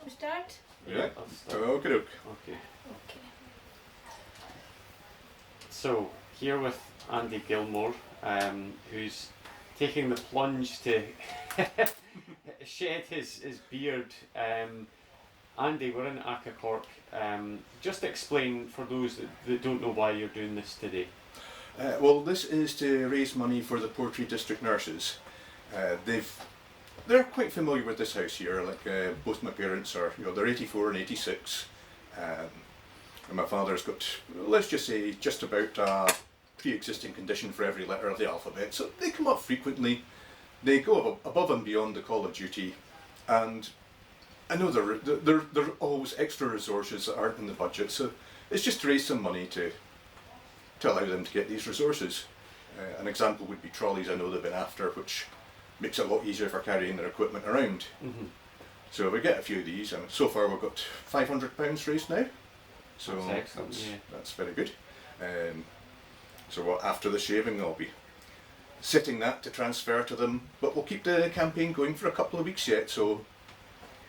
We start? Yeah. Okay. Okay. Okay. So here with Andy Gilmore, who's taking the plunge to shed his beard. Andy, we're in Accacork. Just explain for those that don't know why you're doing this today. Well, this is to raise money for the Portree district nurses. They're quite familiar with this house here. Like both my parents are, they're 84 and 86, and my father's got, let's just say, just about a pre-existing condition for every letter of the alphabet. So they come up frequently. They go above and beyond the call of duty, and I know there are always extra resources that aren't in the budget. So it's just to raise some money to allow them to get these resources. An example would be trolleys. I know they've been after, which makes it a lot easier for carrying their equipment around. Mm-hmm. So we get a few of these, and so far we've got £500 raised now. So that's excellent. that's very good. So after the shaving, I'll be setting that to transfer to them, but we'll keep the campaign going for a couple of weeks yet, so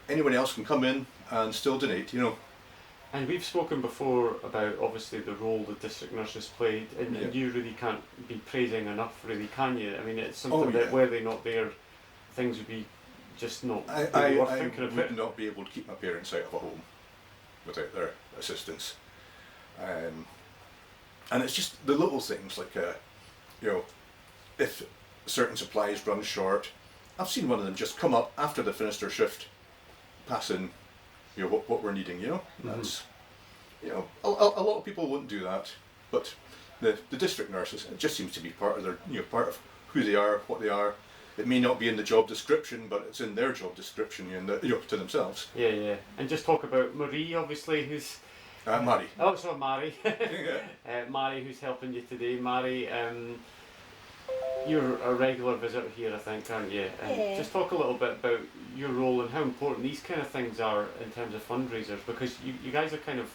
anyone else can come in and still donate, And we've spoken before about obviously the role the district nurses played, and you really can't be praising enough, really, can you? I mean, it's something that were they not there, things would be just not really worth thinking about. I would not be able to keep my parents out of a home without their assistance. And it's just the little things like, if certain supplies run short, I've seen one of them just come up after they finished their shift, pass in what we're needing, That's, a lot of people wouldn't do that, but the district nurses, it just seems to be part of their, part of who they are, what they are. It may not be in the job description, but it's in their job description, to themselves. Yeah. And just talk about Marie, obviously, who's... Mary. Oh, sorry, Mary. Mary, who's helping you today. Mary, you're a regular visitor here, I think, aren't you? Yeah. Just talk a little bit about your role and how important these kind of things are in terms of fundraisers, because you guys are kind of,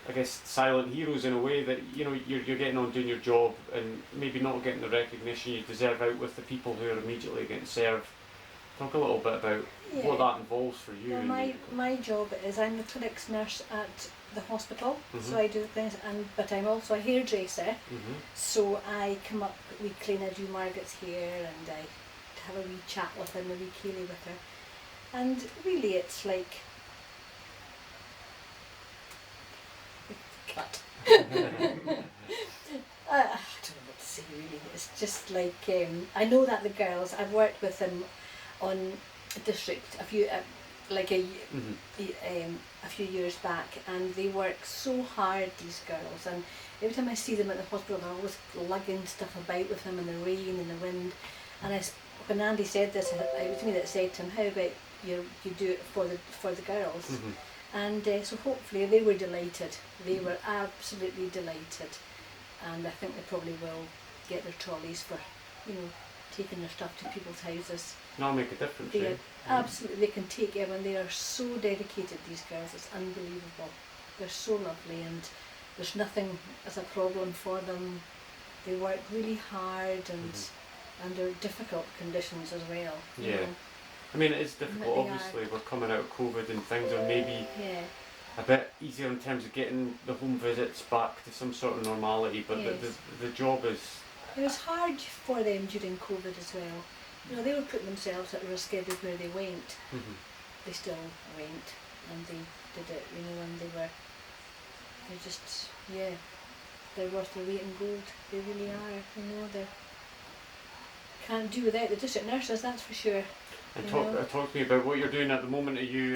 I guess, silent heroes in a way that, you're getting on doing your job and maybe not getting the recognition you deserve out with the people who are immediately getting served. Talk a little bit about what that involves for you. Well, my job is I'm the clinics nurse at the hospital, so I do the clinics, but I'm also a hairdresser, so I come up weekly and I do Margaret's hair, and I have a wee chat with her and a wee Keely with her, and really it's like cut. I don't know what to say really. It's just like I know that the girls, I've worked with them on a district a few years back, and they work so hard, these girls, and every time I see them at the hospital they're always lugging stuff about with them in the rain and the wind, and when Andy said this, it was me that said to him, how about you do it for the girls? And so hopefully they were delighted. They were absolutely delighted, and I think they probably will get their trolleys for taking their stuff to people's houses. That'll make a difference. Absolutely, they can take it, and they are so dedicated, these girls. It's unbelievable. They're so lovely, and there's nothing as a problem for them. They work really hard, and under difficult conditions as well. I mean, it is difficult. Obviously, we're coming out of COVID, and things are maybe a bit easier in terms of getting the home visits back to some sort of normality. But the job is. It was hard for them during COVID as well. They were putting themselves at risk everywhere they went. They still went, and they did it, and they're worth their weight in gold. They really are, they can't do without the district nurses, that's for sure. And talk to me about what you're doing at the moment. Are you...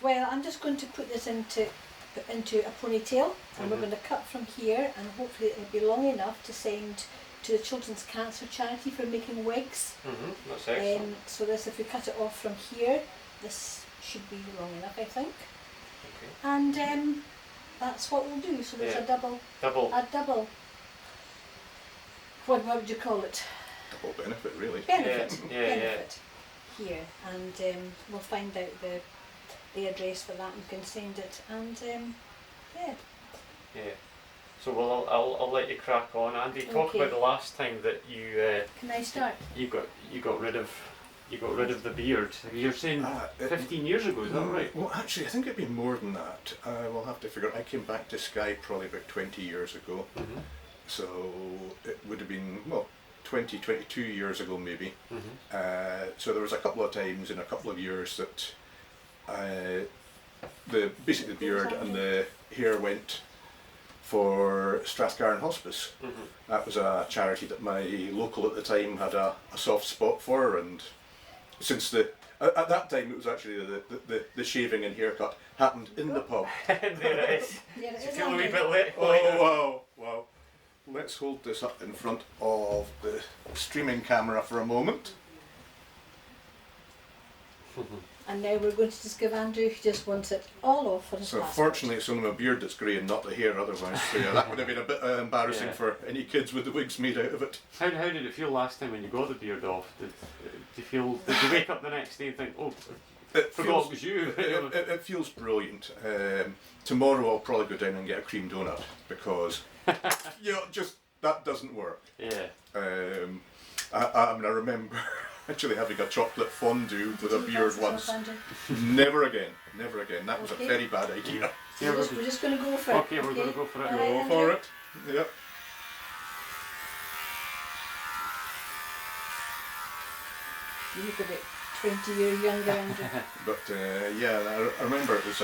Well, I'm just going to put this into a ponytail, and we're going to cut from here, and hopefully it'll be long enough to send to the Children's Cancer Charity for making wigs. That's excellent. So if we cut it off from here, this should be long enough, I think. Okay. And that's what we'll do. So there's a double. What would you call it? Double benefit, really. Benefit here, and we'll find out the address for that. You can send it, and So I'll let you crack on, Andy. Talk about the last time that you. Can I start? You got rid of you got rid of the beard. You're saying 15 years ago, is that right? Well, actually, I think it'd be more than that. We'll have to figure out. I came back to Sky probably about 20 years ago. Mm-hmm. So it would have been, well, 20, 22 years ago maybe. Mm-hmm. So there was a couple of times in a couple of years that basically the beard and the hair went for Strathcarron Hospice. Mm-hmm. That was a charity that my local at the time had a soft spot for, and since at that time it was actually the shaving and haircut happened in the pub. There it is. Yeah, it Do you is feel a wee handy. bit late? Oh wow. Let's hold this up in front of the streaming camera for a moment. And now we're going to just give Andrew, who just wants it all off for his So passport. fortunately it's only my beard that's grey and not the hair otherwise. So yeah, that would have been a bit embarrassing Yeah. for any kids with the wigs made out of it. How did it feel last time when you got the beard off? Did you wake up the next day and think, oh, It forgot feels, it was you? it feels brilliant. Tomorrow I'll probably go down and get a cream donut because just that doesn't work. Yeah. I mean, I remember actually having a chocolate fondue with a Did you beard fancy once. yourself, Andrew? Never again. That was a Okay. very bad idea. Yeah, We're just going to go for it. Okay, we're going to go for it. All Go right, for Andrew. it. Yep. You look about 20 years younger, Andrew. But yeah, I remember it was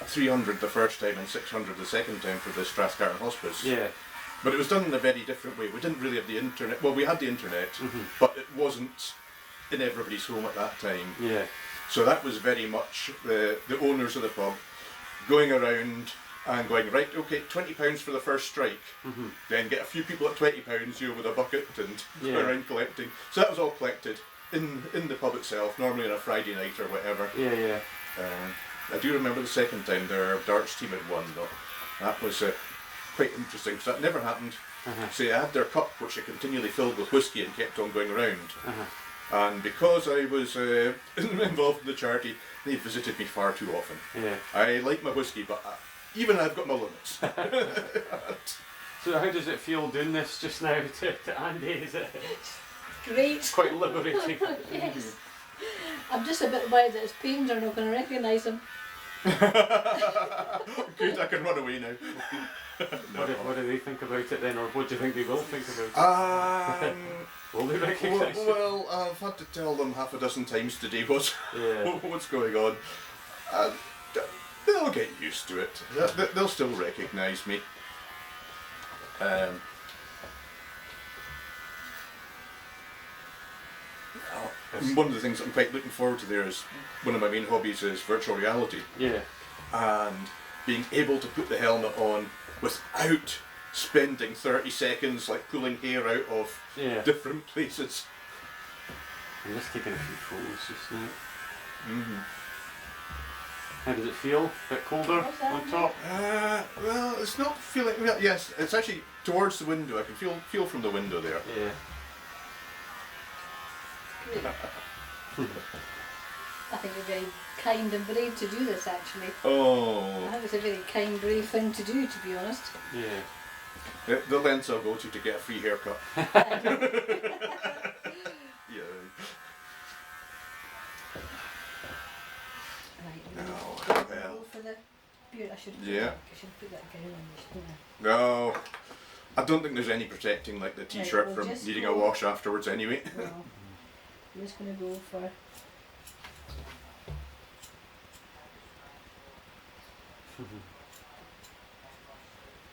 300 the first time and 600 the second time for the Strathcarron Hospice. Yeah. But it was done in a very different way. We didn't really have the internet. Well, we had the internet, Mm-hmm. but it wasn't in everybody's home at that time. Yeah. So that was very much the owners of the pub going around and going, right, okay, £20 for the first strike. Mm-hmm. Then get a few people at £20, with a bucket and Yeah. go around collecting. So that was all collected in the pub itself, normally on a Friday night or whatever. Yeah. I do remember the second time their darts team had won though. That was quite interesting because that never happened. Uh-huh. So they had their cup which they continually filled with whiskey and kept on going around. Uh-huh. And because I was involved in the charity, they visited me far too often. Yeah. I like my whiskey, but even I've got my limits. So how does it feel doing this just now to Andy? Is it? Great. It's quite liberating. Yes. I'm just a bit worried that his parents are not going to recognise him. Good, I can run away now. What do they think about it then, or what do you think they will think about it? Will they recognise it? well, I've had to tell them half a dozen times today what's going on. And they'll get used to it. They'll still recognise me. One of the things I'm quite looking forward to there is one of my main hobbies is virtual reality, Yeah. and being able to put the helmet on without spending 30 seconds like pulling hair out of Yeah. different places. I'm just taking a few photos just now. Mm-hmm. How does it feel? A bit colder How's that? on top? Well, it's not feeling. Well, yes, it's actually towards the window. I can feel from the window there. Yeah. Great. I think you're very kind and brave to do this, actually. I Oh, think it's a very kind, brave thing to do, to be honest. Yeah. the lengths I'll go to get a free haircut. Yeah. Right, No, we'll well. go for the beard. I should Yeah. put that gown on, shouldn't I? No, I don't think there's any protecting like the t-shirt we'll from just needing go- a wash afterwards anyway. Well, I'm just going to go for.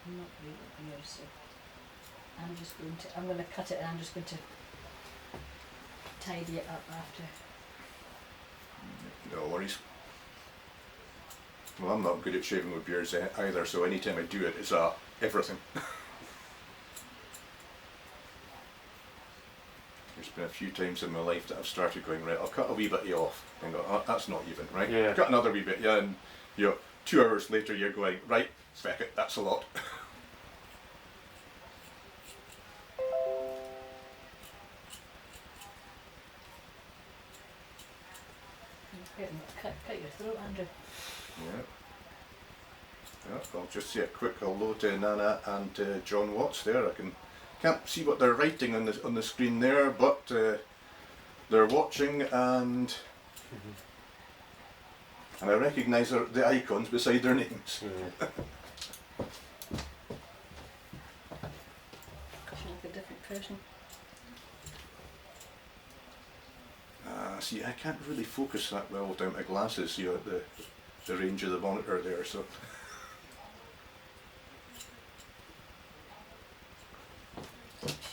I'm not great at beard, so I'm going to cut it and I'm just going to tidy it up after. No worries. Well, I'm not good at shaving with beards either, so anytime I do it, it's everything. There's been a few times in my life that I've started going, right, I'll cut a wee bit off, and go, oh, that's not even, right? Yeah. Cut another wee bit, yeah, and 2 hours later you're going, right, feck it, that's a lot. Cut your throat, Andrew. Yeah. I'll just say a quick hello to Nana and John Watts there. Can't see what they're writing on the screen there, but they're watching, and I recognise the icons beside their names. Yeah. She look a different person. See, I can't really focus that well without my glasses, you know, at the range of the monitor there, so.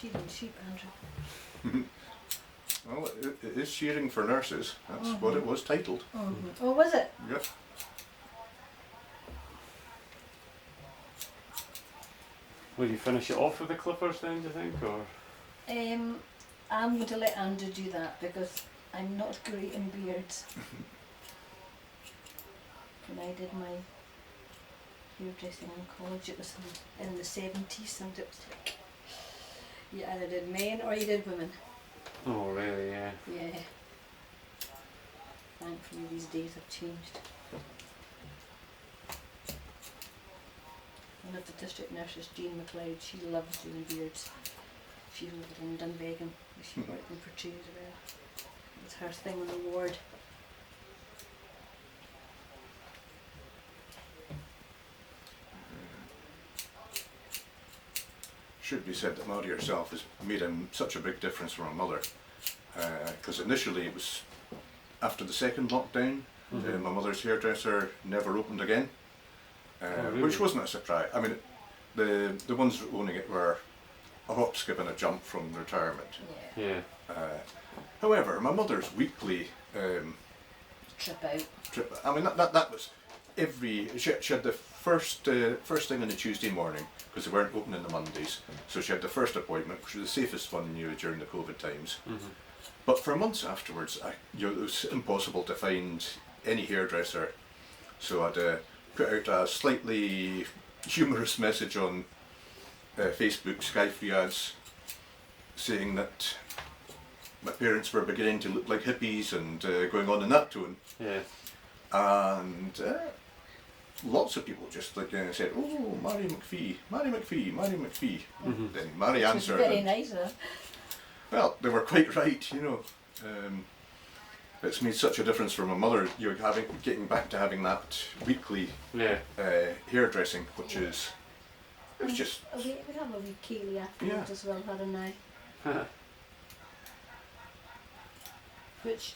Shearing sheep, Andrew. Well, it is shearing for nurses. That's what it was titled. Oh, was it? Yep. Will you finish it off with the clippers then, do you think, or? I'm going to let Andrew do that because I'm not great in beards. When I did my hairdressing in college, it was in the 70s, and it was like you either did men or you did women. Oh, really? Yeah. Yeah. Thankfully, these days have changed. One of the district nurses, Jean McLeod, she loves doing beards. She's over in Dunvegan. She worked in Portree as well. It's her thing on the ward. Should be said that Maudie herself has made such a big difference for my mother. Because initially it was after the second lockdown, my mother's hairdresser never opened again. Really? Which wasn't a surprise. I mean, the ones owning it were a hop, skip and a jump from retirement. Yeah. Yeah. However, my mother's weekly Trip out. trip, I mean that was she had the first thing on a Tuesday morning, because they weren't open on the Mondays, so she had the first appointment, which was the safest one during the COVID times. But for months afterwards, it was impossible to find any hairdresser, so I'd put out a slightly humorous message on Facebook, Sky Free Ads, saying that my parents were beginning to look like hippies and going on in that tone. Yeah. And lots of people just said, "Oh, Mary McPhee, Mary McPhee, Mary McPhee." Then Mary Which was answered. very and, nice, huh? well, they were quite right, you know. It's made such a difference for my mother. Getting back to having that weekly Yeah. hairdressing, which is it was just We have a wee Kaylee afterwards as well, hadn't I? Which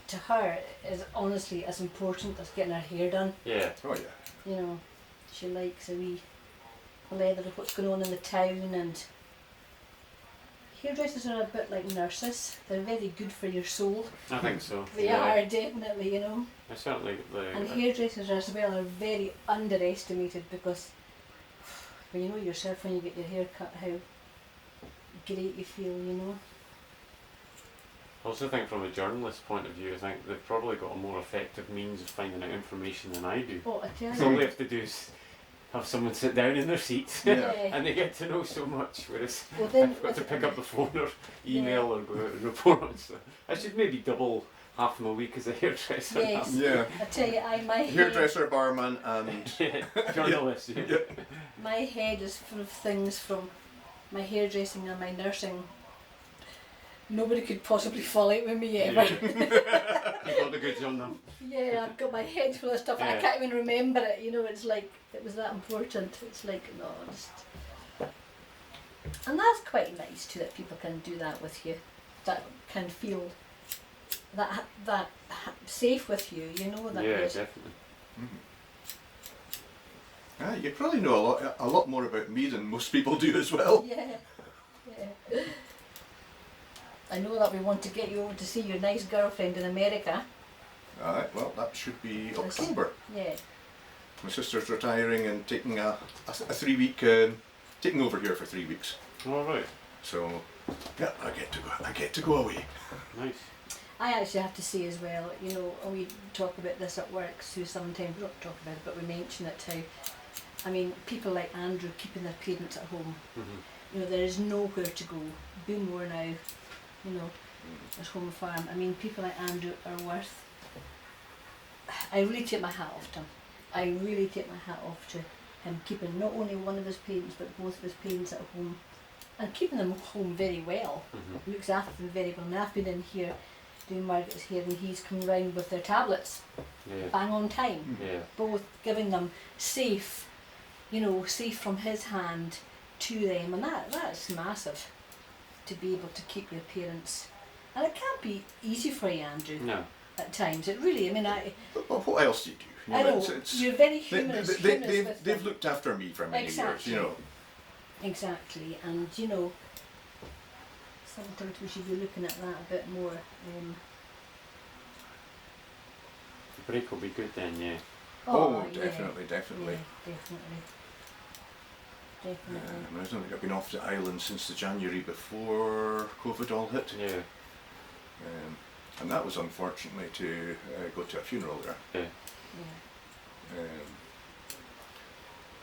to her is honestly as important as getting her hair done. Yeah. oh yeah. You know, she likes a wee leather of what's going on in the town, and hairdressers are a bit like nurses. They're very good for your soul. I think so. They yeah. are, definitely, you know. I certainly. And hairdressers as well are very underestimated, because when you know yourself when you get your hair cut how great you feel, you know. I also think from a journalist point of view, I think they've probably got a more effective means of finding out information than I do. Oh, I tell All you. they have to do is have someone sit down in their seat Yeah. and they get to know so much, whereas Well, then, I've got to pick up the phone or email or go out and report on stuff. I should maybe double half my week as a hairdresser. Yes. Yeah. I tell you, my Hairdresser, barman, and Yeah, journalist. Yeah. my head is full of things from my hairdressing and my nursing. Nobody could possibly fall out with me ever. You got the goods on them. Yeah, I've got my head full of stuff. I Yeah. can't even remember it. You know, it's like it was that important. It's like no, just. And that's quite nice too, that people can do that with you, that can feel that safe with you. You know that. Yeah, there's- definitely. you probably know a lot more about me than most people do as well. Yeah, yeah. I know that we want to get you over to see your nice girlfriend in America. Alright, well that should be October. Yeah. My sister's retiring and taking a 3 week, taking over here for 3 weeks. All right. So, yeah, I get to go away. Nice. I actually have to say as well, you know, and we talk about this at work, so sometimes we don't talk about it, but we mention it how, I mean, people like Andrew keeping their parents at home. You know, there is nowhere to go. Boomore now, you know, at home farm. I mean, people like Andrew are worth. I really take my hat off to him. I really take my hat off to him keeping not only one of his parents but both of his parents at home, and keeping them home very well. Looks after them very well. And I've been in here doing Margaret's hair, and he's come round with their tablets, Yeah. bang on time, Yeah. both giving them safe, safe from his hand to them, and that's massive, to be able to keep your appearance. And it can't be easy for you, Andrew, No. at times. It really, I mean, But what else do you do? You I know, it's- you're very they, humorous, they've with them. looked after me for many Exactly. years, Exactly, and sometimes we should be looking at that a bit more. The break will be good then, yeah. Oh, yeah, definitely. yeah, definitely. I don't think I've been off the island since the January before COVID all hit. Yeah. And that was unfortunately to go to a funeral there. Yeah. Yeah.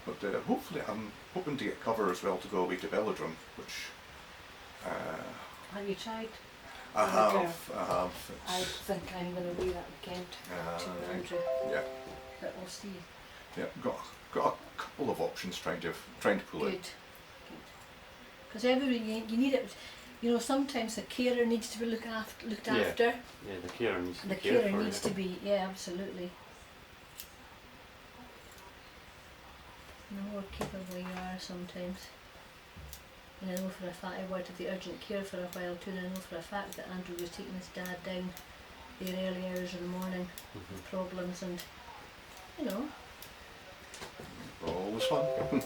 But hopefully I'm hoping to get cover as well to go away to Belladrum, which Have you tried? I Okay. have. I think I'm going to do that weekend to Andrew, Yeah, but we'll see. yeah. Got a couple of options trying to pull Good, it. good. Because everybody, you need it. Sometimes the carer needs to be looked Yeah. after. Yeah, the carer needs to The be cared carer for, needs yeah. to be, yeah, absolutely. The more capable you are sometimes. And I know for a fact I worked at the urgent care for a while too, and I know for a fact that Andrew was taking his dad down the early hours of the morning Mhm. with problems, and Always fun. yeah.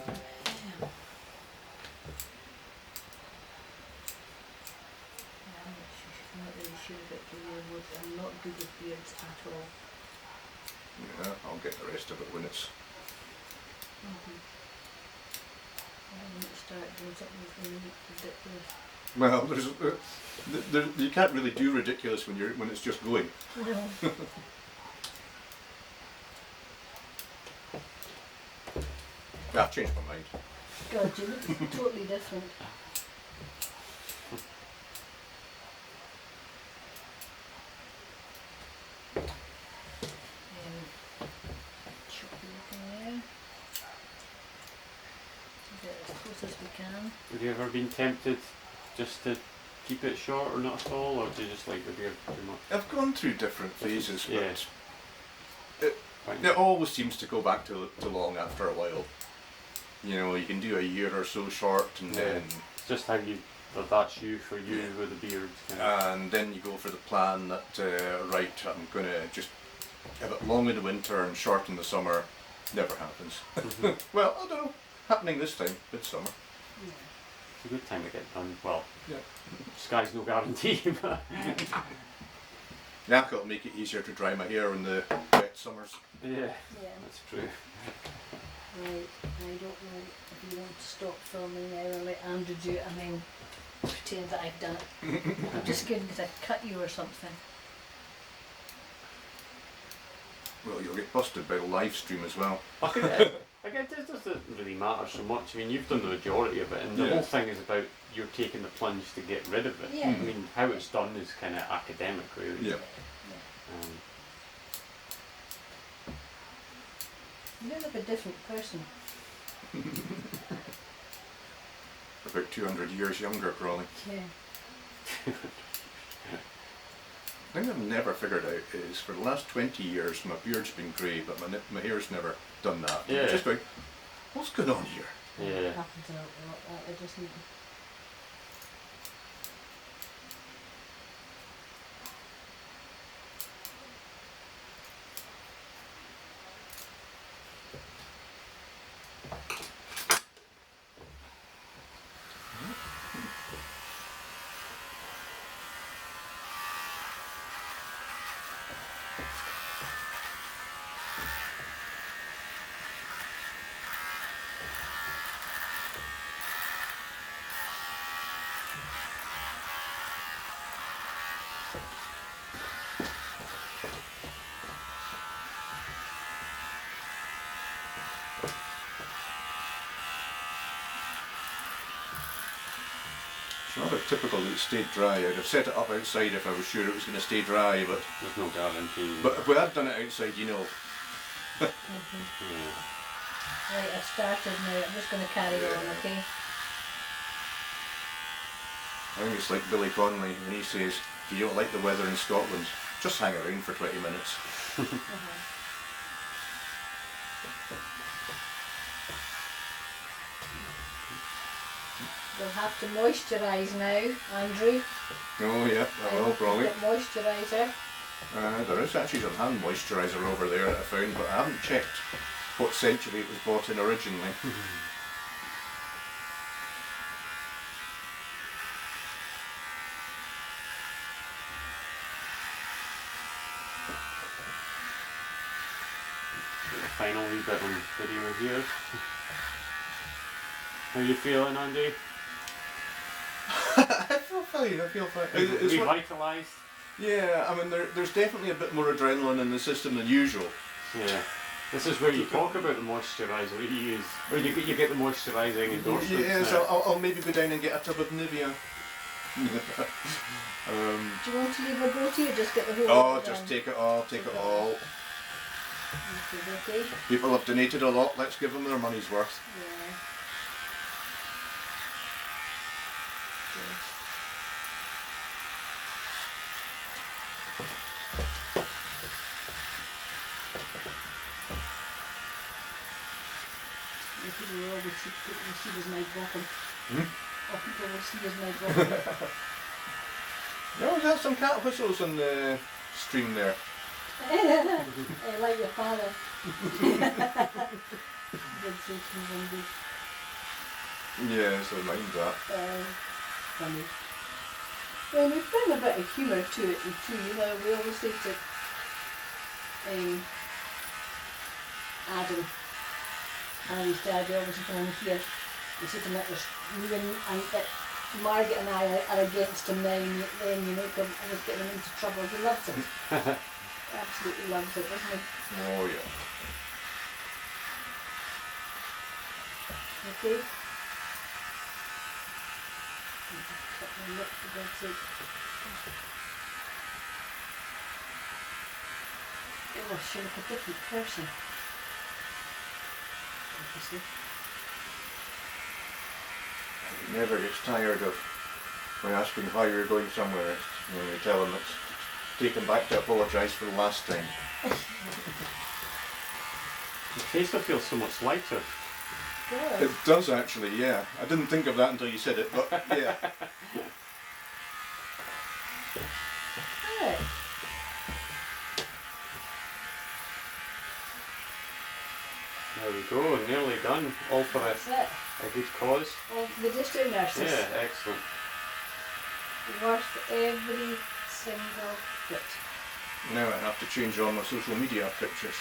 I'm not really sure about the real wood. I'm not good with beards at all. Yeah, I'll get the rest of it when it's. I need to start doing something really ridiculous. Well, you can't really do ridiculous when it's just going. No. Yeah, I've changed my mind. God, you look totally different. Choppy looking there. Get as close as we can. Have you ever been tempted just to keep it short or not at all, or do you just like the beard too much? I've gone through different phases, Yeah. but Fine. it always seems to go back to long after a while. You can do a year or so short, and Yeah. then It's just how that's you for you Yeah. with the beard. Kind of. and then you go for the plan that right, I'm gonna just have it long in the winter and short in the summer. Never happens. Mhm. Well, I don't know. Happening this time, this summer. Yeah. It's a good time to get done. Well, Yeah. sky's no guarantee, but Yeah, it'll make it easier to dry my hair in the wet summers. yeah, Yeah. that's true. Right. I don't know if you want to stop filming now or let Andrew do it and then pretend that I've done it. I'm just scared because I cut you or something. Well, you'll get busted by the live stream as well. I guess it doesn't really matter so much. I mean, you've done the majority of it, and the Yeah. whole thing is about you're taking the plunge to get rid of it. Yeah. I mean, how it's done is kind of academic, really. Yeah. Um, You look like a different person. About 200 years younger, probably. Yeah. The thing I've never figured out is for the last 20 years my beard's been grey, but my hair's never done that. Yeah. I'm just going, what's going on here? yeah. It happens a lot, that doesn't it? It's rather typical that it stayed dry. I'd have set it up outside if I was sure it was going to stay dry, but There's no guarantee. if we had done it outside, yeah. Right, I've started now. I'm just going to carry on, okay? I think it's like Billy Connolly when he says, if you don't like the weather in Scotland, just hang around for 20 minutes. We'll have to moisturise now, Andrew. Oh yeah, I will probably. Get moisturiser. There is actually some hand moisturiser over there that I found, but I haven't checked what century it was bought in originally. Final wee bit on video here. How you feeling, Andy? I feel fine. Revitalised? Yeah, I mean there's definitely a bit more adrenaline in the system than usual. Yeah. This is where you talk about the moisturiser that you use, or you get the moisturising endorsements. Yes, I'll maybe go down and get a tub of Nivea. Do you want to leave a goatee or just get the whole Oh, just take it all, take it all. Okay. People have donated a lot, let's give them their money's worth. Yeah. People will always see his mic walking. Or people will see his mic walking. No, there's some cat whistles on the stream there. Like your father. Did say to me one day. Yeah, so mind that. Funny. Well, we bring a bit of humour to it too. You know, we always say to Adam, Andy's dad, we always come in here. We say to him that me and that Margaret and I are against him then you know, I was getting him into trouble. He loves it. Absolutely loves it, doesn't he? Oh yeah. Okay. Cut my lip for God's sake. Oh, she look a different person. Obviously. He never gets tired of when asking why you're going somewhere. You know, you tell him it's taken back to apologise for the last time. Your face will feel so much lighter. Good. It does actually, yeah. I didn't think of that until you said it, but yeah. Good. There we go, nearly done. All for That's it. a good cause. Well, the district nurses. Yeah, excellent. Worth every single bit. Now I have to change all my social media pictures.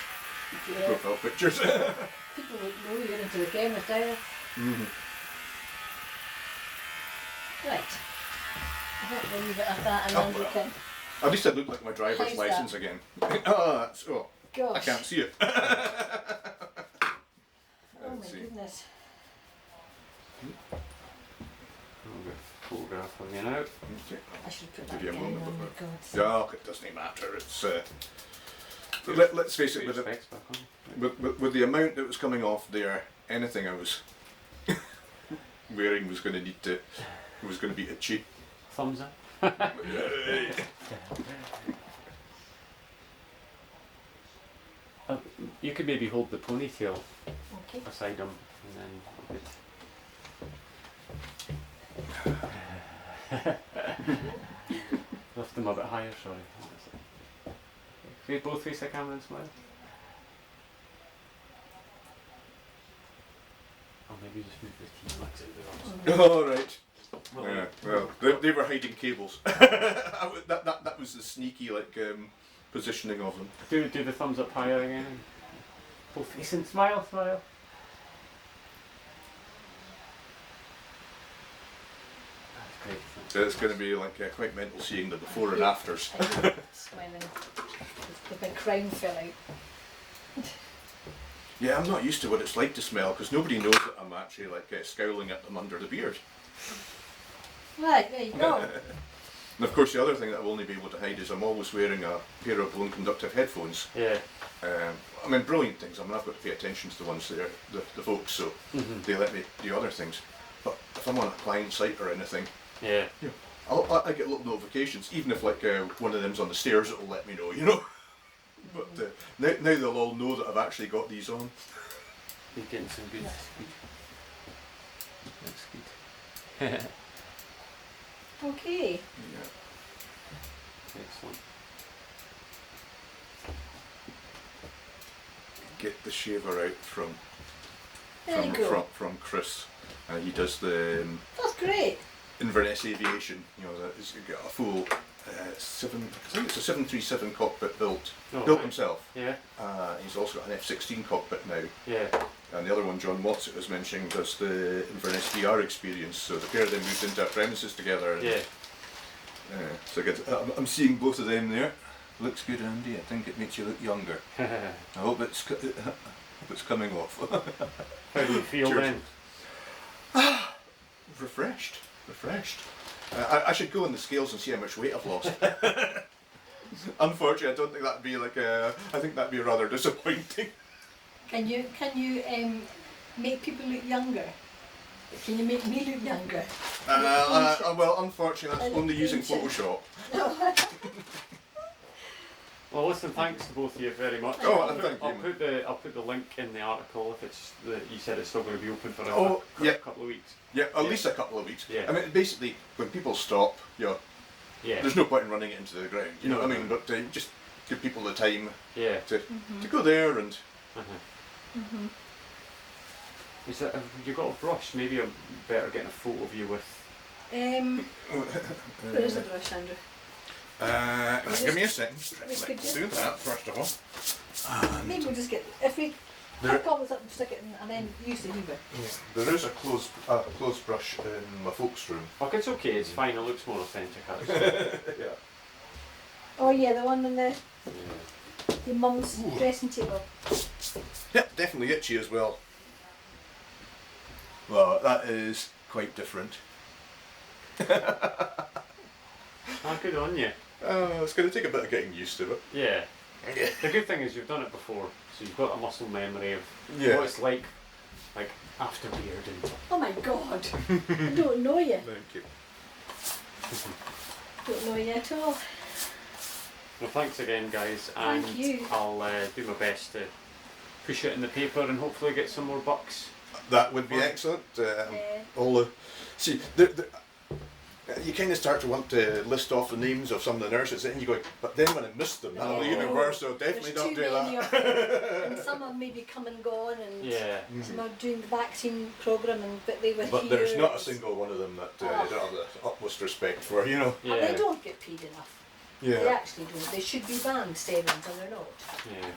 Yeah. Profile pictures. People won't know you're into the chemist either. Right. I think we'll leave it at that and Oh, then we well. can... At least I look like my driver's How's license that? again. Oh, Gosh. I can't see it. Oh my Let's see. goodness. I'll get a photograph of you now. Okay. I should put that Give you a down moment on before. the gods. Yeah, it doesn't matter. It's let's face it, Put your specs back on. with the amount that was coming off there, anything I was wearing was going to be a cheap. Thumbs up. You could maybe hold the ponytail Okay. beside him and then lift them a bit higher, sorry. Face both face the camera and smile. Or maybe just move the T-Max out there also. All right. Well, Yeah. Well, they were hiding cables. that was the sneaky positioning of them. do the thumbs up higher again. Both face and smile. That's great. So it's going to be quite mental seeing the before and afters. I hate smiling. The big crown fell out. Yeah, I'm not used to what it's like to smell because nobody knows that I'm actually scowling at them under the beard. Right, there you go. And of course, the other thing that I will only be able to hide is I'm always wearing a pair of bone conductive headphones. Yeah. I mean, brilliant things. I mean, I've got to pay attention to the ones that are the folks, so they let me do other things. But if I'm on a client site or anything, Yeah. I get little notifications, even if like one of them's on the stairs, it'll let me know, you know. But now they'll all know that I've actually got these on. You're getting some good speed. That's good. Okay. Yeah. Excellent. Get the shaver out from There you go. from Chris. He does the That's great. Inverness Aviation. You know, he's got a full I think it's a 737 cockpit built Right. himself. Yeah. He's also got an F-16 cockpit now. Yeah. And the other one, John Watts, was mentioning, does the Inverness VR experience. So the pair of them moved into our premises together. And, Yeah. So good. I'm seeing both of them there. Looks good, Andy. I think it makes you look younger. I hope it's coming off. How do you feel Cheers. then? Refreshed. I should go on the scales and see how much weight I've lost. Unfortunately, I don't think that'd be I think that'd be rather disappointing. Can you make people look younger? Can you make me look younger? Well, unfortunately, that's only using Photoshop. Well, listen, thanks to both of you very much. Oh, thank you. I'll put the link in the article if it's you said it's still going to be open for yeah. a couple of weeks. Yeah, at least a couple of weeks. Yeah. I mean, basically, when people stop, Yeah. there's no point in running it into the ground. You know No, what I mean? no. But just give people the time Yeah. to go there and. Uh-huh. Is that have you got a brush? Maybe I'm better getting a photo of you with. Where is the brush, Andrew? Give me a second. Let's Let's do that first of all. Maybe we'll just get if we There- pick all this up and stick it in, and then use the lever. There is a clothes brush in my folks' room. Fuck, it's okay. It's fine. It looks more authentic. Actually. Yeah. Oh yeah, the one on Yeah. your mum's dressing table. Yeah, definitely itchy as well. Well, that is quite different. Ah, good on you. It's going to take a bit of getting used to it. Yeah. The good thing is you've done it before, so you've got a muscle memory of Yeah. what it's like after bearding. Oh my god! I don't know you. Thank you. Don't know you at all. Well, thanks again, guys, and Thank you. I'll do my best to push it in the paper and hopefully get some more bucks. That would be excellent. All the you kind of start to want to list off the names of some of the nurses, and you go, but then when I missed them, that'll be even worse. So definitely There's don't too do many that. of them, and some have maybe come and gone, and Yeah. some are doing the vaccine programme, and but they were But here. there's not a single one of them that I don't have the utmost respect for. You know. Yeah. And they don't get paid enough. They Yeah. actually don't. They should be banned sevens, and they're not. Yeah.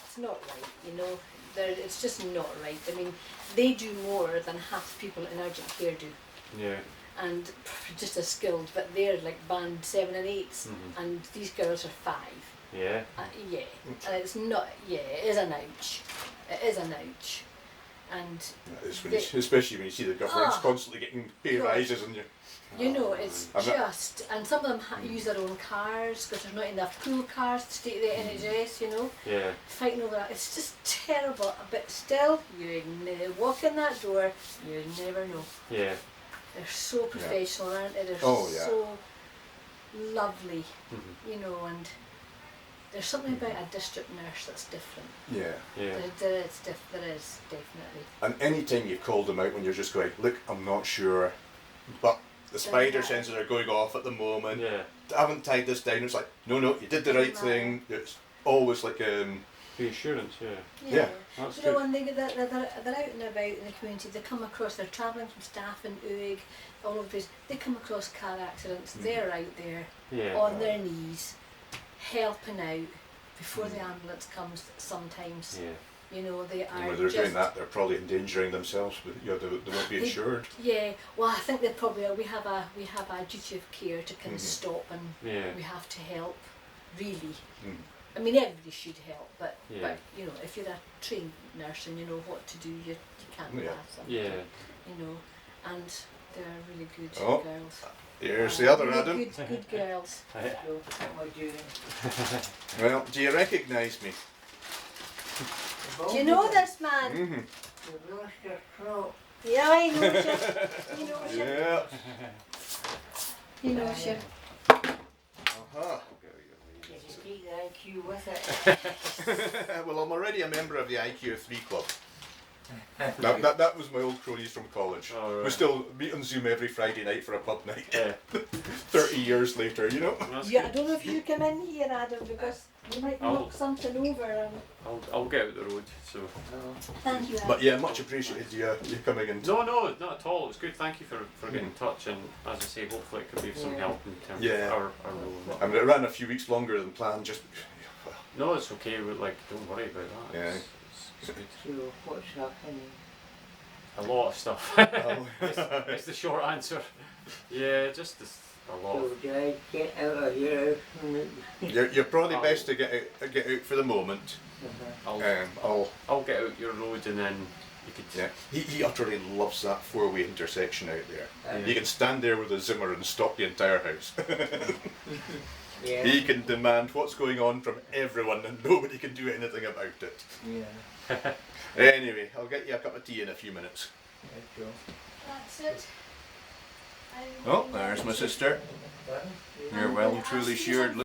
It's not right, you know. It's just not right. I mean, they do more than half the people in urgent care do, Yeah. and just as skilled. But they're like band 7 and 8s, Mhm. and these girls are 5. Yeah. Yeah, and it's not. Yeah, it is an ouch. It is an ouch, and It's when especially when you see the government's Ah. constantly getting pay God. rises, and you know it's I'm not- just. And some of them use their own cars because there's not enough pool cars to take the NHS. You know. Yeah. Fighting over that. It's just terrible. But still, you walk in that door, you never know. Yeah. They're so professional, aren't they? They're Oh, yeah. so lovely, Mhm. you know, and there's something about a district nurse that's different. yeah. Yeah. There is definitely. And any time you've called them out when you're just going, look, I'm not sure, but the spider matter. sensors are going off at the moment. Yeah. I haven't tied this down. It's like, no, you did the right Doesn't thing. It's always like Reassurance. Yeah. Yeah. That's You know, good. when they're out and about in the community, they come across, they're travelling from staff in Uig, all over the place, they come across car accidents, they're out there Yeah. on their knees, helping out before the ambulance comes sometimes. Yeah. You know, they are and when they're just, doing that, they're probably endangering themselves, but they won't be They- insured. Yeah, well I think they probably are. We have a duty of care to kind of stop, and Yeah. we have to help, really. Mm. I mean, everybody should help, but Yeah. you know, if you're a trained nurse and you know what to do, you can't Yeah. pass them. Yeah. You know, and they're really good Oh. girls. Here's the other really Adam. Good girls. Yeah. What am I doing? Well, do you recognise me? Do you know this man? Mm-hmm. You've lost your throat. Yeah, I know you. He knows you. Yeah. You know, she. Uh-huh. You can take the IQ with it. Well, I'm already a member of the IQ 3 club. That was my old cronies from college. Oh, right. We still meet on Zoom every Friday night for a pub night. Yeah. 30 years later, you know. That's Yeah, I good. don't know if you come in here, Adam, because you might I'll- knock something over. And I'll get out the road. So. thank you, Adam. But yeah, much appreciated you coming in. No, not at all. It was good. Thank you for getting in touch. And as I say, hopefully it could be of some Yeah. help in terms Yeah. of our role. I mean, it ran a few weeks longer than planned. Just No, it's okay. We're like, don't worry about that. Yeah. It's good. So what's happening? A lot of stuff. Oh. it's the short answer. Yeah, just a lot. So Of, do I get out of here? you're probably best to get out for the moment. I'll get out your road and then you could. Yeah, he utterly loves that four-way intersection out there. Yeah. He can stand there with a Zimmer and stop the entire house. Yeah. He can demand what's going on from everyone and nobody can do anything about it. Yeah. Anyway, I'll get you a cup of tea in a few minutes. That's all. That's it. Oh, there's my sister. Well, You're well and truly sheared.